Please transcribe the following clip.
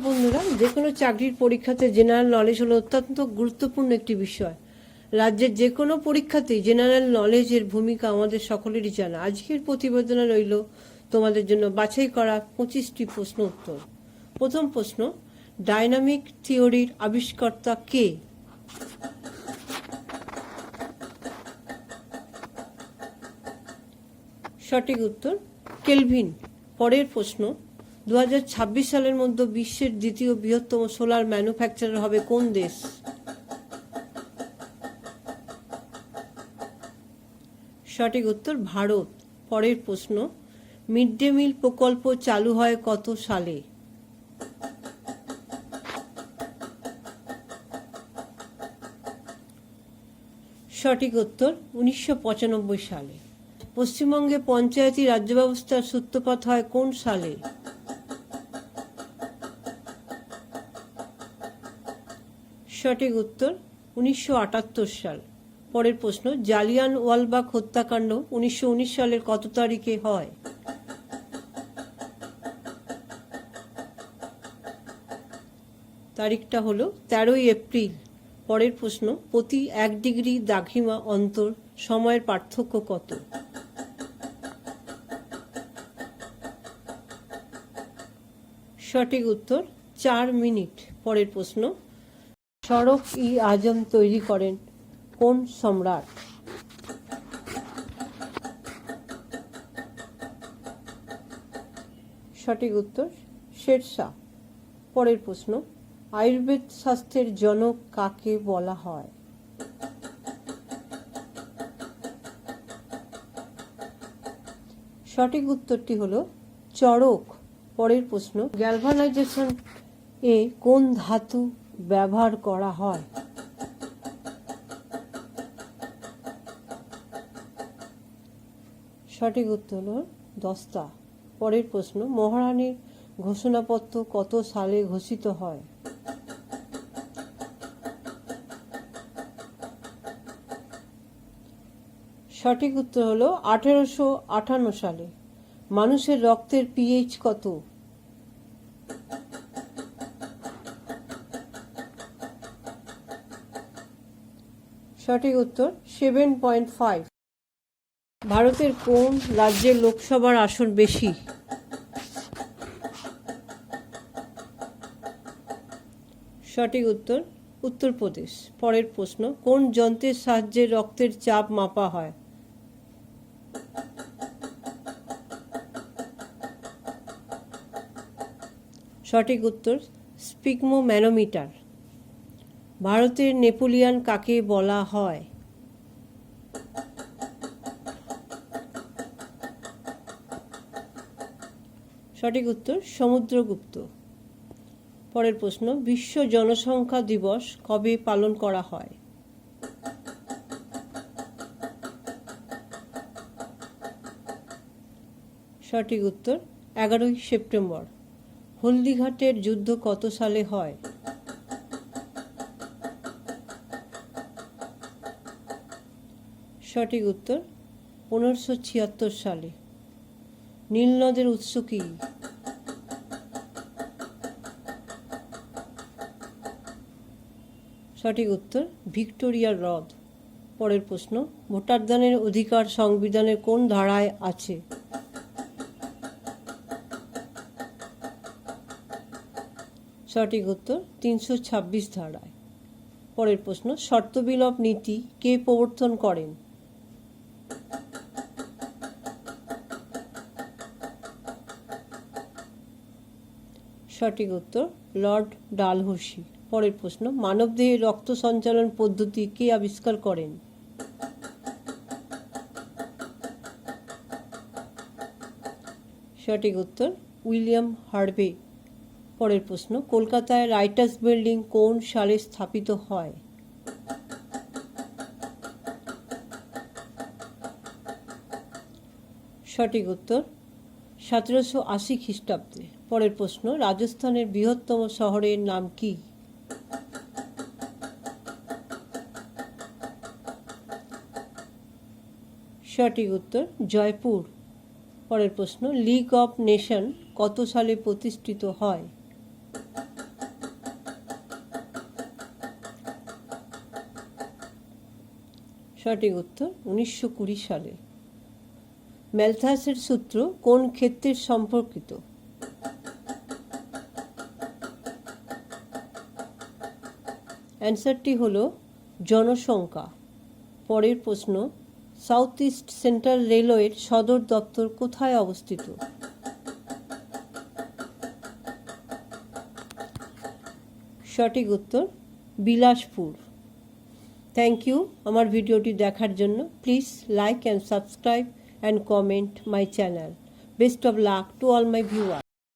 বন্ধুরা, যে কোনো চাকরির পরীক্ষাতে জেনারেল নলেজ হলো অত্যন্ত গুরুত্বপূর্ণ একটি বিষয়। রাজ্যের যে কোনো পরীক্ষাতেই জেনারেল নলেজের ভূমিকা আমাদের সকলেরই জানা। আজকের প্রতিবেদনে রইল তোমাদের জন্য বাছাই করা 25টি প্রশ্ন উত্তর। প্রথম প্রশ্ন, ডাইনামিক থিওরির আবিষ্কর্তা কে? সঠিক উত্তর কেলভিন। পরের প্রশ্ন, 2026 সালের মধ্যে বিশ্বের দ্বিতীয় বৃহত্তম সোলার ম্যানুফ্যাকচারার হবে কোন দেশ? সঠিক উত্তর ভারত। পরের প্রশ্ন, মিড ডে মিল প্রকল্প চালু হয় কত সালে? সঠিক উত্তর 1995 সালে। পশ্চিমবঙ্গে পঞ্চায়েতি রাজ্য ব্যবস্থার সূত্রপাত হয় কোন সালে? সঠিক উত্তর 1978 সাল। পরের প্রশ্ন, জালিয়ানওয়ালাবাগ হত্যাকাণ্ড 1919 সালের কত তারিখে হয়? তারিখটা হলো 13 এপ্রিল। পরের প্রশ্ন, প্রতি 1 ডিগ্রি দ্রাঘিমা অন্তর সময়ের পার্থক্য কত? সঠিক উত্তর 4 মিনিট। পরের প্রশ্ন, সড়ক ই আজম তৈরি করেন কোন সম্রাট? সঠিক উত্তর শেরশাহ। পরের প্রশ্ন, আয়ুর্বেদ শাস্ত্রের জনক কাকে বলা হয়? সঠিক উত্তরটি হলো চরক। পরের প্রশ্ন, গ্যালভানাইজেশন এ কোন ধাতু ব্যবহার করা হয়? সঠিক উত্তর হল দস্তা। পরের প্রশ্ন, মহারানীর ঘোষণাপত্র কত সালে ঘোষিত হয়? সঠিক উত্তর হল 1858 সালে। মানুষের রক্তের পিএইচ কত? সঠিক উত্তর 7.5। ভারতের কোন রাজ্যের লোকসভার আসন বেশি? সঠিক উত্তর উত্তরপ্রদেশ। পরের প্রশ্ন, কোন যন্ত্রের সাহায্যে রক্তের চাপ মাপা হয়? সঠিক উত্তর স্পিগমোম্যানোমিটার। ভারতের নেপোলিয়ান কাকে বলা হয়? সঠিক উত্তর সমুদ্রগুপ্ত। পরের প্রশ্ন, বিশ্ব জনসংখ্যা দিবস কবে পালন করা হয়? সঠিক উত্তর 11 সেপ্টেম্বর। হলদিঘাটের যুদ্ধ কত সালে হয়? সঠিক উত্তর 1576 সালে। নীল নদের উৎস কি? সঠিক উত্তর ভিক্টোরিয়া হ্রদ। পরের প্রশ্ন, ভোটারদানের অধিকার সংবিধানের কোন ধারায় আছে? সঠিক উত্তর 326 ধারায়। পরের প্রশ্ন, শর্তবিলোপ নীতি কে প্রবর্তন করেন? সঠিক উত্তর লর্ড ডালহৌসি। পরের প্রশ্ন, মানবদেহে রক্ত সঞ্চালন পদ্ধতি কে আবিষ্কার করেন? সঠিক উত্তর উইলিয়াম হার্ভে। পরের প্রশ্ন, কলকাতায় রাইটার্স বিল্ডিং কোন সালে স্থাপিত হয়? সঠিক উত্তর 1780 খ্রিস্টাব্দে। পরের প্রশ্ন, রাজস্থানের বৃহত্তম শহরের নাম কি? সঠিক উত্তর জয়পুর। পরের প্রশ্ন, লিগ অফ নেশন কত সালে প্রতিষ্ঠিত হয়? সঠিক উত্তর 1920 সালে। ম্যালথাসের সূত্র কোন ক্ষেত্রের সম্পর্কিত? অ্যান্সারটি হলো জনসংখ্যা। পরের প্রশ্ন, সাউথ ইস্ট সেন্ট্রাল রেলওয়ের সদর দপ্তর কোথায় অবস্থিত? সঠিক উত্তর বিলাসপুর। থ্যাংক ইউ আমার ভিডিওটি দেখার জন্য। Please like and subscribe and comment my channel. Best of luck to all my viewer.